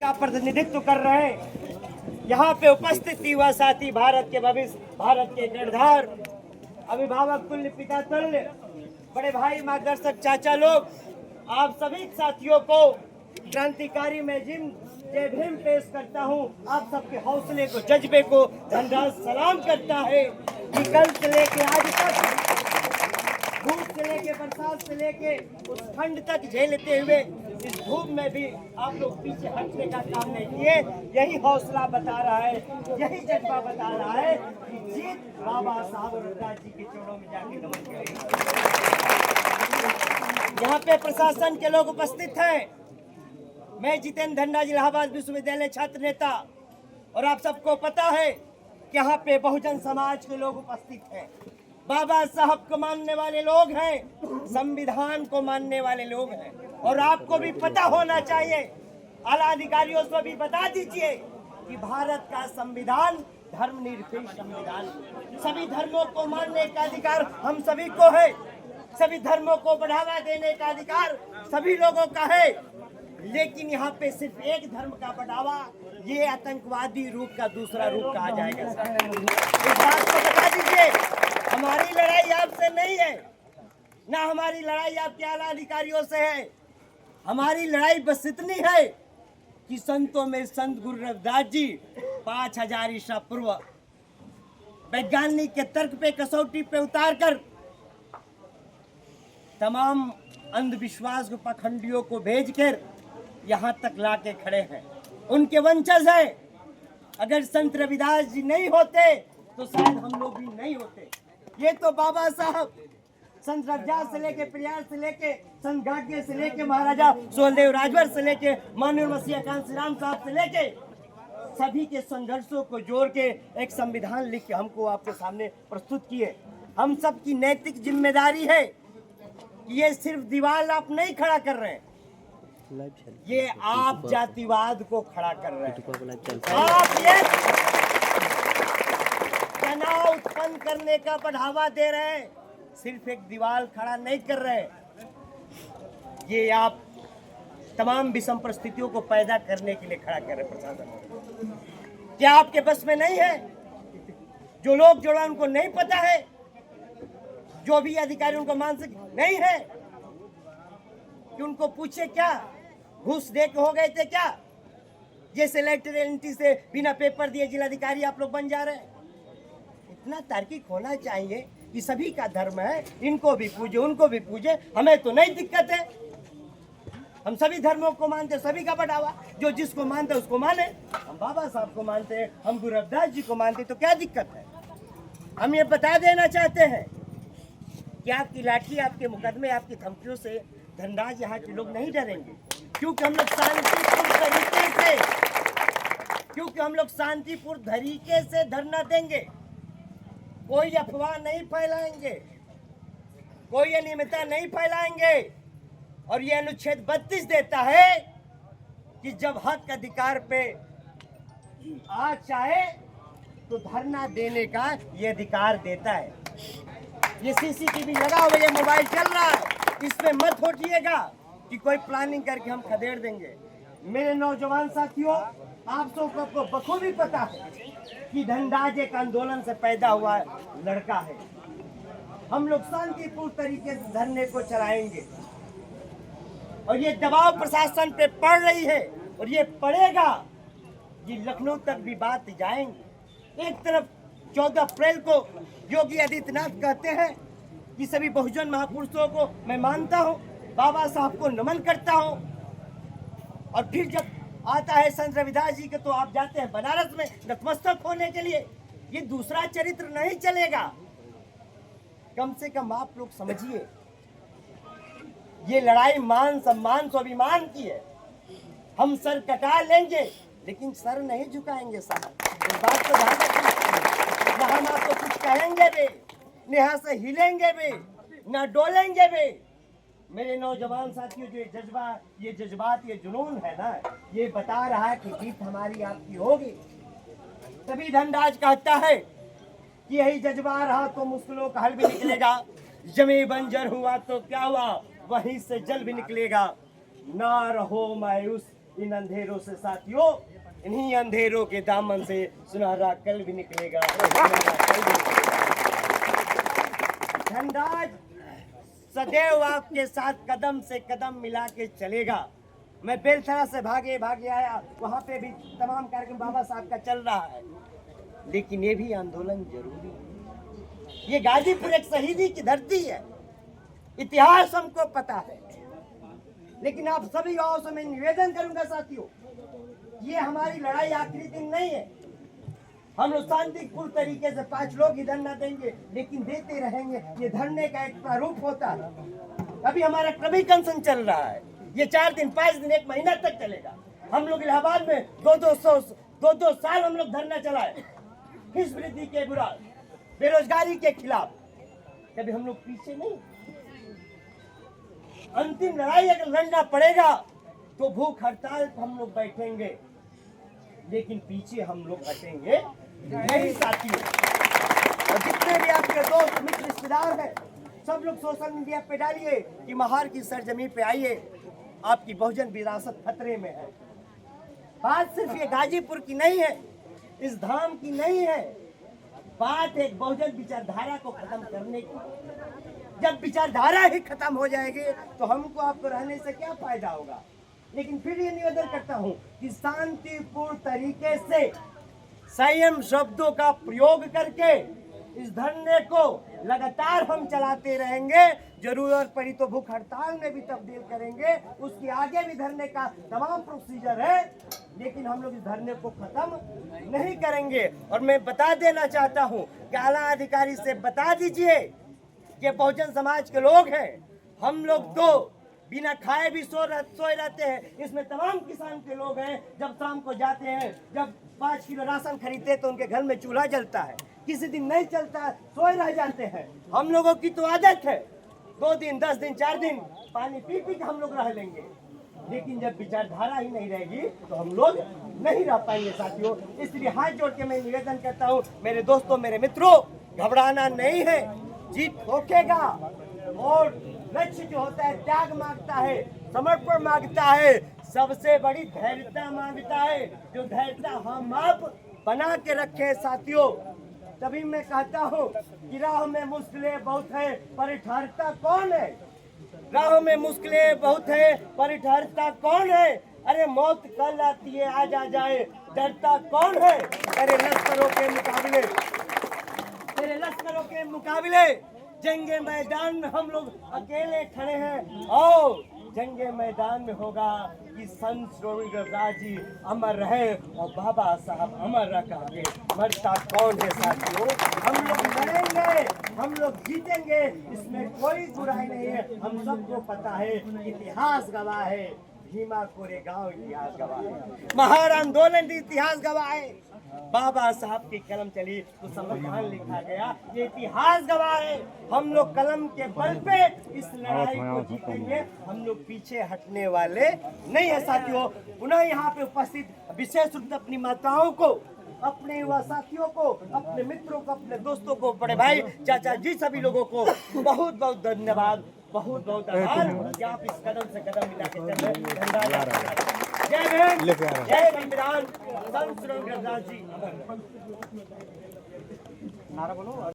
का प्रतिनिधित्व कर रहे हैं। यहाँ पे उपस्थित युवा साथी, भारत के भविष्य, भारत के कर्णधार, अभिभावक तुल्य, पिता तुल्य, बड़े भाई, मार्गदर्शक, चाचा लोग, आप सभी साथियों को क्रांतिकारी में जय भीम पेश करता हूँ। आप सबके हौसले को, जज्बे को धन्यवाद सलाम करता है कि कल से लेके आज तक, धूप से लेके, बरसात से लेके उस ठंड तक झेलते हुए इस धूप में भी आप लोग पीछे हटने का काम नहीं किए। यही हौसला बता रहा है, यही जज्बा बता रहा है कि जीत बाबा साहब रुद्रराज जी के चरणों में जाके नमन करेंगे। यहाँ पे प्रशासन के लोग उपस्थित हैं। मैं जितेंद्र धन्ना, इलाहाबाद विश्वविद्यालय छात्र नेता, और आप सबको पता है कि यहाँ पे बहुजन समाज के लोग उपस्थित हैं। बाबा साहब को मानने वाले लोग हैं, संविधान को मानने वाले लोग हैं, और आपको भी पता होना चाहिए, आला अधिकारियों से भी बता दीजिए कि भारत का संविधान धर्मनिरपेक्ष संविधान, सभी धर्मों को मानने का अधिकार हम सभी को है, सभी धर्मों को बढ़ावा देने का अधिकार सभी लोगों का है। लेकिन यहाँ पे सिर्फ एक धर्म का बढ़ावा, ये आतंकवादी रूप का दूसरा रूप कहा जाएगा। इस बात को बता दीजिए, हमारी लड़ाई आपसे नहीं है, ना हमारी लड़ाई आपके आला अधिकारियों से है। हमारी लड़ाई बस इतनी है कि संतों में संत गुरु रविदास जी 5000 ईसा पूर्व वैज्ञानिक के तर्क पे, कसौटी पे उतार कर तमाम अंधविश्वास को, पाखंडियों को भेजकर यहाँ तक लाके खड़े हैं। उनके वंशज हैं। अगर संत रविदास जी नहीं होते तो शायद हम लोग भी नहीं होते। ये तो बाबा साहब संत रविदास से लेके, प्रियार से लेके, संत गाडगे से लेके, महाराजा सोहलदेव राजभर से लेके, माननीय मसीहा कांसी राम साहब से लेके, सभी के संघर्षों को जोड़ के एक संविधान लिख के हमको आपके सामने प्रस्तुत किए। हम सब की नैतिक जिम्मेदारी है कि ये सिर्फ दीवार आप नहीं खड़ा कर रहे हैं, ये आप जातिवाद को खड़ा कर रहे हैं। आप ये तनाव उत्पन्न करने का बढ़ावा दे रहे हैं, सिर्फ एक दीवार खड़ा नहीं कर रहे, ये आप तमाम विषम परिस्थितियों को पैदा करने के लिए खड़ा कर रहे। प्रशासन क्या आपके बस में नहीं है? जो लोग जोड़ा उनको नहीं पता है, जो भी अधिकारी उनको मानसिक नहीं है कि उनको पूछे क्या घूस दे के हो गए थे क्या? ये सिलेक्टेड एंट्री से बिना पेपर दिए जिलाधिकारी आप लोग बन जा रहे हैं। इतना तार्किक होना चाहिए कि सभी का धर्म है, इनको भी पूजे, उनको भी पूजे, हमें तो नहीं दिक्कत है। हम सभी धर्मों को मानते, सभी का बढ़ावा, जो जिसको मानते उसको माने। हम बाबा साहब को मानते हैं, हम गुरु रविदास जी को मानते, तो क्या दिक्कत है? हम ये बता देना चाहते हैं कि आपकी लाठी, आपके मुकदमे, आपकी धमकियों से धनराज यहाँ के लोग नहीं डरेंगे, क्योंकि हम लोग शांतिपूर्ण तरीके से धरना देंगे। कोई अफवाह नहीं फैलाएंगे, कोई अनियमितता नहीं फैलाएंगे। और ये अनुच्छेद 32 देता है कि जब हक अधिकार पे आ चाहे तो धरना देने का ये अधिकार देता है। ये सीसीटीवी लगा हुआ, ये मोबाइल चल रहा है, इसमें मत होटिएगा कि कोई प्लानिंग करके हम खदेड़ देंगे। मेरे नौजवान साथियों, आप सबको बखूबी पता है कि धनराज एक आंदोलन से पैदा हुआ लड़का है। हम लोग शांतिपूर्ण तरीके से धरने को चलाएंगे, और ये दबाव प्रशासन पे पड़ रही है, और ये पड़ेगा, ये लखनऊ तक भी बात जाएंगे। एक तरफ 14 अप्रैल को योगी आदित्यनाथ कहते हैं कि सभी बहुजन महापुरुषों को मैं मानता हूँ, बाबा साहब को नमन करता हूँ, और फिर जब आता है संत रविदास जी के तो आप जाते हैं बनारस में नतमस्तक होने के लिए। ये दूसरा चरित्र नहीं चलेगा। कम से कम आप लोग समझिए, ये लड़ाई मान सम्मान स्वाभिमान की है। हम सर कटा लेंगे लेकिन सर नहीं झुकाएंगे साहब, इस बात को ध्यान रखिए। ना हम आपको कुछ कहेंगे भी, न यहाँ से हिलेंगे भी, न डोलेंगे भी। मेरे नौजवान साथियों, जो जज्बा, ये जज्बात, ये जुनून है ना, ये बता रहा है कि जीत हमारी आपकी होगी। तभी धनराज कहता है कि यही जज्बा रहा तो मुश्किलों का हल भी निकलेगा। जमी बंजर हुआ तो क्या हुआ, वहीं से जल भी निकलेगा। ना रहो मायूस, इन अंधेरों से साथियों, इन्हीं अंधेरों के दामन से सुनहरा कल भी निकलेगा। धनराज सदैव आपके साथ कदम से कदम मिला के चलेगा। मैं बेलथरा से भागे भागे आया, वहां पे भी तमाम कार्यक्रम बाबा साहब का चल रहा है, लेकिन ये भी आंदोलन जरूरी है। ये गाजीपुर एक शहीदी की धरती है, इतिहास हमको पता है, लेकिन आप सभी गांवों से मैं निवेदन करूंगा साथियों, ये हमारी लड़ाई आखिरी दिन नहीं है। हम लोग शांतिपूर्ण तरीके से 5 लोग ही धरना देंगे, लेकिन देते रहेंगे। ये धरने का एक प्रारूप होता है। अभी हमारा कभी कंसन चल रहा है, ये 4 दिन 5 दिन 1 महीना तक चलेगा। हम लोग इलाहाबाद में 2-2 साल हम लोग धरना चलाए, फीस वृद्धि के विरोध, बेरोजगारी के खिलाफ। कभी हम लोग पीछे नहीं। अंतिम लड़ाई अगर लड़ना पड़ेगा तो भूख हड़ताल पर हम लोग बैठेंगे, लेकिन पीछे हम लोग हटेंगे नहीं साथियों। और जितने भी आपके दोस्त मित्र रिश्तेदार हैं, सब लोग सोशल मीडिया पे डालिए कि महार की सरजमी पे आइए, आपकी बहुजन विरासत खतरे में है। बात सिर्फ ये गाजीपुर की नहीं है, इस धाम की नहीं है, बात एक बहुजन विचारधारा को खत्म करने की। जब विचारधारा ही खत्म हो जाएगी तो हमको आपको रहने से क्या फायदा होगा। लेकिन फिर ये निवेदन करता हूँ कि शांतिपूर्ण तरीके से संयम शब्दों का प्रयोग करके इस धरने को लगातार हम चलाते रहेंगे। जरूरत पड़ी तो भूख हड़ताल में भी तब्दील करेंगे, उसके आगे भी धरने का तमाम प्रोसीजर है, लेकिन हम लोग इस धरने को खत्म नहीं करेंगे। और मैं बता देना चाहता हूँ कि आला अधिकारी से बता दीजिए कि बहुजन समाज के लोग हैं, हम लोग तो बिना खाए भी सोए रहते हैं। इसमें तमाम किसान के लोग हैं, जब शाम को जाते हैं, जब 5 किलो राशन खरीदते हैं तो उनके घर में चूल्हा जलता है, किसी दिन नहीं चलता है, सोए रह जाते हैं। हम लोगों की तो आदत है 2 दिन 10 दिन 4 दिन पानी पी पी के हम लोग रह लेंगे, लेकिन जब विचारधारा ही नहीं रहेगी तो हम लोग नहीं रह पाएंगे साथियों। इसलिए हाथ जोड़ के मैं निवेदन करता हूँ, मेरे दोस्तों मेरे मित्रों, घबराना नहीं है, जीत ठोकेगा। और लक्ष्य जो होता है त्याग मांगता है, समर्पण मांगता है, सबसे बड़ी धैर्यता मांगता है, जो धैर्यता हम आप बना के रखे साथियों। तभी मैं कहता हूँ कि राह में मुश्किलें बहुत है, पर ठहरता कौन है। राह में मुश्किलें बहुत है, पर ठहरता कौन है। अरे मौत कल आती है, आज आ जाए, डरता कौन है। तेरे लश्करों के मुकाबले जंगे मैदान में हम लोग अकेले खड़े हैं। और जंगे मैदान में होगा कि संत रविदास जी अमर रहे और बाबा साहब अमर रखेंगे। मरता कौन है साथियों। हम लोग लड़ेंगे, हम लोग जीतेंगे, इसमें कोई बुराई नहीं है। हम सबको पता है, इतिहास गवाह है, भीमा कोरेगांव इतिहास गवाह है, महार आंदोलन इतिहास गवाह है, बाबा साहब की कलम चली तो संविधान लिखा गया, ये इतिहास गवाह है। हम लोग कलम के बल पे इस लड़ाई को जीतेंगे, हम लोग पीछे हटने वाले नहीं है साथियों। पुनः यहाँ पे उपस्थित विशेष रूप से अपनी माताओं को, अपने युवा साथियों को, अपने मित्रों को, अपने दोस्तों को, बड़े भाई चाचा जी सभी लोगों को बहुत बहुत धन्यवाद, बहुत बहुत आभार कि आप इस कदम से कदम मिला के चल रहे हैं। धन्यवाद। जय भीम, जय संविधान, संत रविदास जी। नारा बोलो।